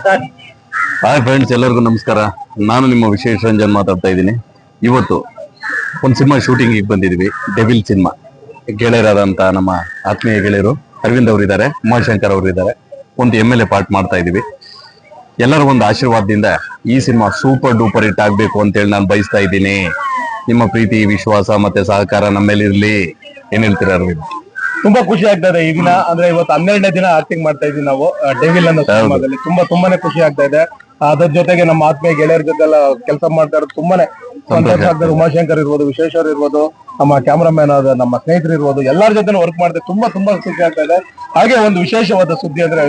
Hi friends, ಎಲ್ಲರಿಗೂ ನಮಸ್ಕಾರ. ನಾನು ನಿಮ್ಮ ವಿಶೇಷ ರಂಜನ್ ಮಾತಾಡ್ತಾ ಇದ್ದೀನಿ. ಇವತ್ತು ಒಂದು ಸಿನಿಮಾ ಶೂಟಿಂಗ್ ಬಂದಿದ್ವಿ, ಡೆವಿಲ್ ಸಿನಿಮಾ. ಗೆಳೆಯರಾದಂತ ನಮ್ಮ ಆತ್ಮೀಯ ಗೆಳೆಯರು ಅರವಿಂದ್ ಅವರು ಇದ್ದಾರೆ, ಉಮಾಶಂಕರ್ ಅವರು ಇದ್ದಾರೆ. ಒಂದು MLA ಪಾರ್ಟ್ ಮಾಡ್ತಾ ಇದೀವಿ. ಎಲ್ಲರ ಒಂದು ಆಶೀರ್ವಾದದಿಂದ ಈ ಸಿನಿಮಾ ಸೂಪರ್ ಡೂಪರ್ ಹಿಟ್ ಆಗ್ಬೇಕು ಅಂತೇಳಿ ನಾನು ಬಯಸ್ತಾ ಇದ್ದೀನಿ. ನಿಮ್ಮ ಪ್ರೀತಿ, ವಿಶ್ವಾಸ ಮತ್ತೆ ಸಹಕಾರ ನಮ್ಮ ಮೇಲೆ ಇರ್ಲಿ. ಏನ್ ಹೇಳ್ತೀರಾ ಅರವಿಂದ್? ತುಂಬಾ ಖುಷಿ ಆಗ್ತಾ ಇದೆ. ಈ ದಿನ ಅಂದ್ರೆ ಇವತ್ತು 12ನೇ ದಿನ ಆಕ್ಟಿಂಗ್ ಮಾಡ್ತಾ ಇದೀವಿ ನಾವು ಡೆವಿಲ್ ಅನ್ನೋ ಸಿನಿಮಾದಲ್ಲಿ. ತುಂಬಾನೇ ಖುಷಿ ಆಗ್ತಾ ಇದೆ. ಅದ್ರ ಜೊತೆಗೆ ನಮ್ಮ ಆತ್ಮೀಯ ಗೆಳೆಯರ ಜೊತೆ ಎಲ್ಲ ಕೆಲಸ ಮಾಡ್ತಾ ಇರೋದು ತುಂಬಾನೇ ಸಂತೋಷ ಆಗ್ತದೆ. ಉಮಾಶಂಕರ್ ಇರ್ಬೋದು, ವಿಶ್ವೇಶ್ವರ್ ಇರ್ಬೋದು, ನಮ್ಮ ಕ್ಯಾಮರಾಮ್ಯಾನ್ ಆದ ನಮ್ಮ ಸ್ನೇಹಿತರು ಇರ್ಬೋದು, ಎಲ್ಲರ ಜೊತೆ ವರ್ಕ್ ಮಾಡಿದೆ. ತುಂಬಾ ಖುಷಿ ಆಗ್ತಾ ಇದೆ. ಹಾಗೆ ಒಂದು ವಿಶೇಷವಾದ ಸುದ್ದಿ ಅಂದ್ರೆ,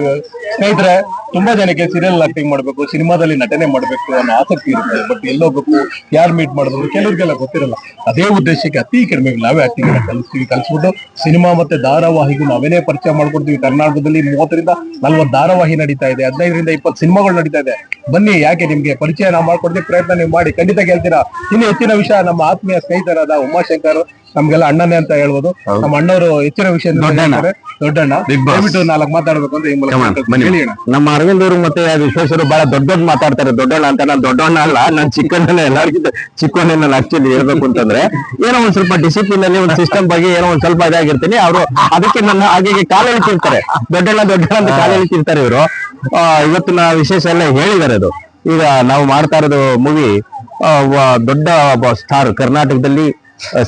ಸ್ನೇಹಿತರೆ, ತುಂಬಾ ಜನಕ್ಕೆ ಸೀರಿಯಲ್ ಆಕ್ಟಿಂಗ್ ಮಾಡ್ಬೇಕು, ಸಿನಿಮಾದಲ್ಲಿ ನಟನೆ ಮಾಡ್ಬೇಕು ಅನ್ನೋ ಆಸಕ್ತಿ ಇರುತ್ತೆ. ಬಟ್ ಎಲ್ಲೋಗ್ಬೇಕು, ಯಾರು ಮೀಟ್ ಮಾಡಿದ್ರು ಕೆಲವ್ರಿಗೆಲ್ಲ ಗೊತ್ತಿರಲ್ಲ. ಅದೇ ಉದ್ದೇಶಕ್ಕೆ ಅತಿ ಕಡಿಮೆ ನಾವೇ ಆಕ್ಟಿಂಗ್ ಕಲಿಸ್ಬಿಟ್ಟು ಸಿನಿಮಾ ಮತ್ತೆ ಧಾರಾವಾಹಿಗೂ ನಾವೇನೇ ಪರಿಚಯ ಮಾಡ್ಕೊಡ್ತೀವಿ. ಕರ್ನಾಟಕದಲ್ಲಿ 30ರಿಂದ 40 ಧಾರಾವಾಹಿ ನಡೀತಾ ಇದೆ, 15ರಿಂದ 20 ಸಿನಿಮಾಗಳು ನಡೀತಾ ಇದೆ. ಬನ್ನಿ, ಯಾಕೆ ನಿಮ್ಗೆ ಪರಿಚಯ ನಾವು ಮಾಡ್ಕೊಡ್ತೀವಿ, ಪ್ರಯತ್ನ ನೀವು ಮಾಡಿ, ಖಂಡಿತ ಗೆಲ್ತೀರಾ. ಇನ್ನು ಹೆಚ್ಚಿನ ವಿಷಯ ನಮ್ಮ ಆತ್ಮೀಯ ಸ್ನೇಹಿತರಾದ ಉಮಾಶಂಕರ್, ನಮ್ಗೆಲ್ಲ ಅಣ್ಣನೇ ಅಂತ ಹೇಳ್ಬೋದು. ನಮ್ಮ ಅಣ್ಣವರು ಹೆಚ್ಚಿನ ವಿಷಯ ದೊಡ್ಡಣ್ಣ ದಯವಿಟ್ಟು 4 ಮಾತಾಡ್ಬೇಕು ಅಂತ ಹೇಳಿ. ನಮ್ಮ ಅರವಿಂದ್ ಅವರು ಮತ್ತೆ ವಿಶ್ವೇಶ್ವರು ಬಹಳ ದೊಡ್ಡ ಮಾತಾಡ್ತಾರೆ. ದೊಡ್ಡಣ್ಣ ಅಂತ, ನಾನು ದೊಡ್ಡಣ್ಣ ಅಲ್ಲ, ನಾನು ಚಿಕ್ಕಣ್ಣ, ಎಲ್ಲರಿಗಿಂತ ಚಿಕ್ಕಣ್ಣ. ನಾನು ಆಕ್ಚುಲಿ ಹೇಳ್ಬೇಕು ಅಂತಂದ್ರೆ ಏನೋ ಒಂದ್ ಸ್ವಲ್ಪ ಡಿಸಿಪ್ಲಿನ್ ಅಲ್ಲಿ ಒಂದು ಸಿಸ್ಟಮ್ ಬಗ್ಗೆ ಏನೋ ಒಂದ್ ಸ್ವಲ್ಪ ಇದಾಗಿರ್ತೀನಿ. ಅವರು ಅದಕ್ಕೆ ನನ್ನ ಹಾಗೆ ಕಾಲ ಎಳಿತಿರ್ತಾರೆ, ದೊಡ್ಡಣ್ಣ ಅಂತ ಕಾಲ ಎಳಿತಿರ್ತಾರೆ ಇವರು. ಇವತ್ತಿನ ವಿಶೇಷ ಎಲ್ಲ ಹೇಳಿದ್ದಾರೆ. ಅದು ಈಗ ನಾವು ಮಾಡ್ತಾ ಇರೋದು ಮೂವಿ ದೊಡ್ಡ ಒಬ್ಬ ಸ್ಟಾರ್, ಕರ್ನಾಟಕದಲ್ಲಿ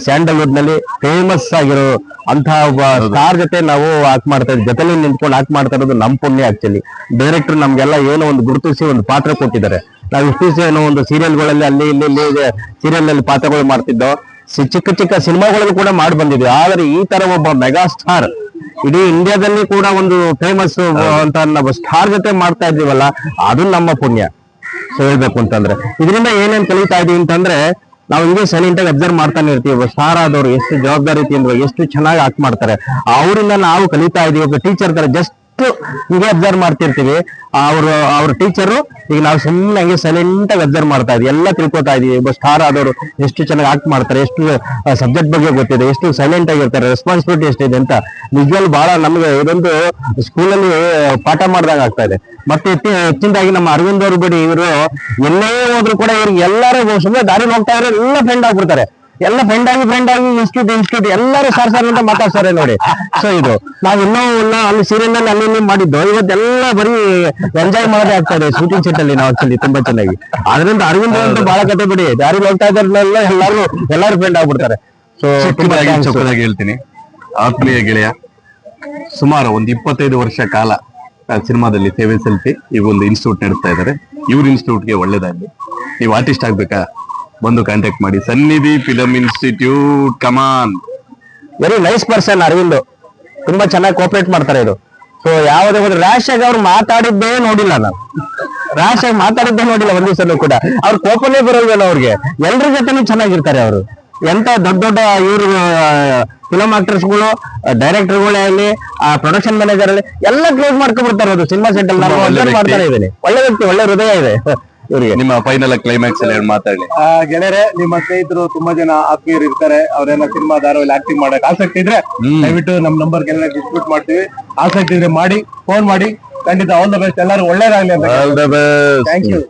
ಸ್ಯಾಂಡಲ್ವುಡ್ ನಲ್ಲಿ ಫೇಮಸ್ ಆಗಿರೋ ಅಂತಹ ಒಬ್ಬ ಸ್ಟಾರ್ ಜೊತೆ ನಾವು ಆಕ್ಟ್ ಮಾಡ್ತಾ ಇದ್ದೀವಿ. ಜೊತೆಲಿ ನಿಂತ್ಕೊಂಡು ಆಕ್ಟ್ ಮಾಡ್ತಾ ಇರೋದು ನಮ್ ಪುಣ್ಯ. ಆಕ್ಚುಲಿ ಡೈರೆಕ್ಟರ್ ನಮ್ಗೆಲ್ಲ ಏನೋ ಒಂದು ಗುರುತಿಸಿ ಒಂದು ಪಾತ್ರ ಕೊಟ್ಟಿದ್ದಾರೆ. ನಾವು ಇಷ್ಟು ಏನೋ ಒಂದು ಸೀರಿಯಲ್ಗಳಲ್ಲಿ ಅಲ್ಲಿ ಇಲ್ಲಿ ಸೀರಿಯಲ್ ನಲ್ಲಿ ಪಾತ್ರಗಳು ಮಾಡ್ತಿದ್ದೋ, ಚಿಕ್ಕ ಸಿನಿಮಾಗಳನ್ನು ಕೂಡ ಮಾಡಿ ಬಂದಿದ್ವಿ. ಆದ್ರೆ ಈ ತರ ಒಬ್ಬ ಮೆಗಾ ಸ್ಟಾರ್ ಇಡೀ ಇಂಡಿಯಾದಲ್ಲಿ ಕೂಡ ಒಂದು ಫೇಮಸ್ ಅಂತ ನಾವು ಸ್ಟಾರ್ ಜೊತೆ ಮಾಡ್ತಾ ಇದ್ದೀವಲ್ಲ, ಅದು ನಮ್ಮ ಪುಣ್ಯ. ಸೊ ಹೇಳ್ಬೇಕು ಅಂತಂದ್ರೆ ಇದರಿಂದ ಏನೇನ್ ಕಲಿತಾ ಇದೀವಿ ಅಂತಂದ್ರೆ, ನಾವು ಹಿಂಗೆ ಸೈಲೆಂಟ್ ಆಗಿ ಅಬ್ಸರ್ವ್ ಮಾಡ್ತಾನೆ ಇರ್ತೀವಿ. ಸ್ಟಾರ್ ಆದವ್ರು ಎಷ್ಟು ಜವಾಬ್ದಾರಿಯಿಂದ ಎಷ್ಟು ಚೆನ್ನಾಗಿ ಆಕ್ಟ್ ಮಾಡ್ತಾರೆ, ಅವರಿಂದ ನಾವು ಕಲಿತಾ ಇದೀವಿ. ಒಬ್ಬ ಟೀಚರ್ ತರ ಜಸ್ಟ್ ಹಿಂಗೆ ಅಬ್ಸರ್ವ್ ಮಾಡ್ತಿರ್ತೀವಿ. ಅವ್ರ ಟೀಚರು ಈಗ ನಾವು ಸುಮ್ಮನೆ ಹಂಗೆ ಸೈಲೆಂಟ್ ಆಗಿ ಅಬ್ಸರ್ವ್ ಮಾಡ್ತಾ ಇದೀವಿ, ಎಲ್ಲ ತಿಳ್ಕೊತಾ ಇದೀವಿ. ಒಬ್ಬ ಸ್ಟಾರ್ ಆದವರು ಎಷ್ಟು ಚೆನ್ನಾಗಿ ಆಕ್ಟ್ ಮಾಡ್ತಾರೆ, ಎಷ್ಟು ಸಬ್ಜೆಕ್ಟ್ ಬಗ್ಗೆ ಗೊತ್ತಿದೆ, ಎಷ್ಟು ಸೈಲೆಂಟ್ ಆಗಿರ್ತಾರೆ, ರೆಸ್ಪಾನ್ಸಿಬಿಲಿಟಿ ಎಷ್ಟಿದೆ ಅಂತ ನಿಜವಾಗ್ಲೂ ಬಹಳ ನಮ್ಗೆ ಇದೊಂದು ಸ್ಕೂಲಲ್ಲಿ ಪಾಠ ಮಾಡ್ದಾಗ ಆಗ್ತಾ ಇದೆ. ಮತ್ತೆ ಹೆಚ್ಚಿನದಾಗಿ ನಮ್ಮ ಅರವಿಂದ್ ಅವರು ಬಿಡಿ, ಇವರು ಎಲ್ಲೇ ಹೋದ್ರು ಕೂಡ ಇವ್ರಿಗೆ ಎಲ್ಲರೂ ಸುಮ್ಮನೆ ದಾರಿ ಹೋಗ್ತಾ ಇದ್ರೆ ಎಲ್ಲ ಫ್ರೆಂಡ್ ಆಗ್ಬಿಡ್ತಾರೆ. ಎಲ್ಲ ಫ್ರೆಂಡ್ ಆಗಿ ಇನ್ಸ್ಟಿಟ್ಯೂಟ್ ಎಲ್ಲರೂ ಸರ್ ಅಂತ ಮಾತಾಡ್ತಾರೆ ನೋಡಿ. ಸೊ ಇದು ನಾವ್ ಇನ್ನೂ ಅಲ್ಲಿ ಸೀರಿಯಲ್ ನಲ್ಲಿ ಅಲ್ಲಿ ಮಾಡಿದ್ದು, ಇವತ್ತೆಲ್ಲ ಬರೀ ಎಂಜಾಯ್ ಮಾಡೋದೇ ಆಗ್ತಾ ಇದೆ ಶೂಟಿಂಗ್ ಸೆಟ್ ಅಲ್ಲಿ. ನಾವು ಆಕ್ಚುಲಿ ತುಂಬಾ ಚೆನ್ನಾಗಿ ಅದರಿಂದ ಅರವಿಂದ್ ಅಂತ ಬಹಳ ಕತೆ ಬಿಡಿ, ದಾರಿ ಹೋಗ್ತಾ ಇದ್ದಾರಲ್ಲ ಎಲ್ಲರೂ ಫ್ರೆಂಡ್ ಆಗ್ಬಿಡ್ತಾರೆ. ಸೊ ಚಿಕ್ಕದಾಗಿ ಹೇಳ್ತೀನಿ, ಆತ್ಮೀಯ ಗೆಳೆಯ ಸುಮಾರು ಒಂದು 25 ವರ್ಷ ಕಾಲ ಸಿನಿಮಾದಲ್ಲಿ ಸೇವೆ ಸಲ್ಲಿಸಿ ಈಗ ಒಂದು ಇನ್ಸ್ಟಿಟ್ಯೂಟ್ ನಡೆಸ್ತಾ ಇದ್ದಾರೆ. ಇವ್ರ ಇನ್ಸ್ಟಿಟ್ಯೂಟ್ಗೆ ಒಳ್ಳೇದಾಗ್ಲಿ. ನೀವು ಆರ್ಟಿಸ್ಟ್ ಆಗ್ಬೇಕಾ, ಬಂದು ಕಾಂಟ್ಯಾಕ್ಟ್ ಮಾಡಿ, ಸನ್ನಿಧಿ ಫಿಲಂ ಇನ್ಸ್ಟಿಟ್ಯೂಟ್. ಕಮಾನ್, ವೆರಿ ನೈಸ್ ಪರ್ಸನ್ ಅರವಿಂದ್, ತುಂಬಾ ಚೆನ್ನಾಗಿ ಕೋಪರೇಟ್ ಮಾಡ್ತಾರೆ ಇದು. ಸೊ ಯಾವುದೇ ಒಂದು ರ್ಯಾಶ್ ಆಗಿ ಅವ್ರು ಮಾತಾಡಿದ್ದೇ ನೋಡಿಲ್ಲ, ನಾವು ರ್ಯಾಶ್ ಆಗಿ ಮಾತಾಡಿದ್ದೇ ನೋಡಿಲ್ಲ ಒಂದ್ ದಿವಸನೂ ಕೂಡ. ಅವ್ರ ಕೋಪನೇ ಬರೋಲ್ವೇನೋ ಅವ್ರಿಗೆ. ಎಲ್ರ ಜೊತೆನೂ ಚೆನ್ನಾಗಿರ್ತಾರೆ ಅವರು. ಎಂತ ದೊಡ್ಡ ಇವ್ರು ಫಿಲಂ ಆಕ್ಟರ್ಸ್ಗಳು, ಡೈರೆಕ್ಟರ್ಗಳೇ ಆಗಲಿ, ಪ್ರೊಡಕ್ಷನ್ ಮ್ಯಾನೇಜರ್ ಆಗಲಿ, ಎಲ್ಲ ಕ್ಲೋಸ್ ಮಾಡ್ಕೊಂಡ್ಬಿಡ್ತಾರೆ ಅದು ಸಿನಿಮಾ ಸೆಟ್ ಅಲ್ಲಿ. ನಾನು ಮಾಡ್ತಾನೆ ಇದ್ದೀನಿ. ಒಳ್ಳೆ ವ್ಯಕ್ತಿ, ಒಳ್ಳೆ ಹೃದಯ ಇದೆ ಇವರಿಗೆ. ನಿಮ್ಮ ಫೈನಲ್ ಕ್ಲೈಮ್ಯಾಕ್ಸ್ ಅಲ್ಲಿ ಮಾತಾಡಿ. ಗೆಳೆಯರೆ, ನಿಮ್ಮ ಸ್ನೇಹಿತರು ತುಂಬಾ ಜನ ಆತ್ಮೀಯರು ಇರ್ತಾರೆ. ಅವ್ರೇನ ಸಿನಿಮಾ ಧಾರಾವಾಹಿ ಆಕ್ಟಿಂಗ್ ಮಾಡಕ್ ಆಸಕ್ತಿ ಇದ್ರೆ ದಯವಿಟ್ಟು ನಮ್ ನಂಬರ್ ಗೆಲ್ಲ ಡಿಸ್ಟ್ರಿಬ್ಯೂಟ್ ಮಾಡ್ತೀವಿ. ಆಸಕ್ತಿ ಇದ್ರೆ ಮಾಡಿ, ಫೋನ್ ಮಾಡಿ. ಖಂಡಿತ ಆಲ್ ದ ಬೆಸ್ಟ್, ಎಲ್ಲರೂ ಒಳ್ಳೇದಾಗ್ಲಿ ಅಂತ. All the best. Thank you.